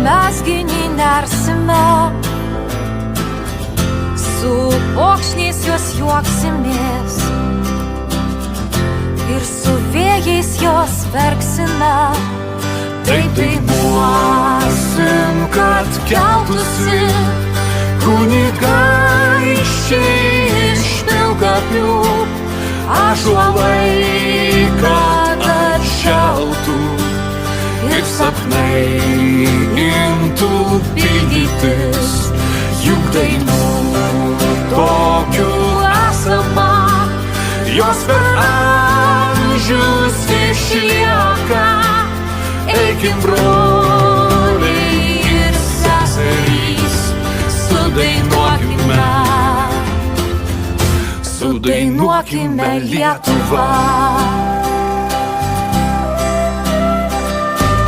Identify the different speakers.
Speaker 1: mesgi nersime, su pokšniais juos juoksimės ir su vėjais jos verksime. Taip dainuosim, kad keltųsi kunigaikščiai iš pilkapių, ąžuolai, kad atšaltų ir sapnai imtų pildytis. Juk dainų tokių esama, jos per amžius išlieka. Eikim, broliai ir seserys, sudainuokime, sudainuokime Lietuvą.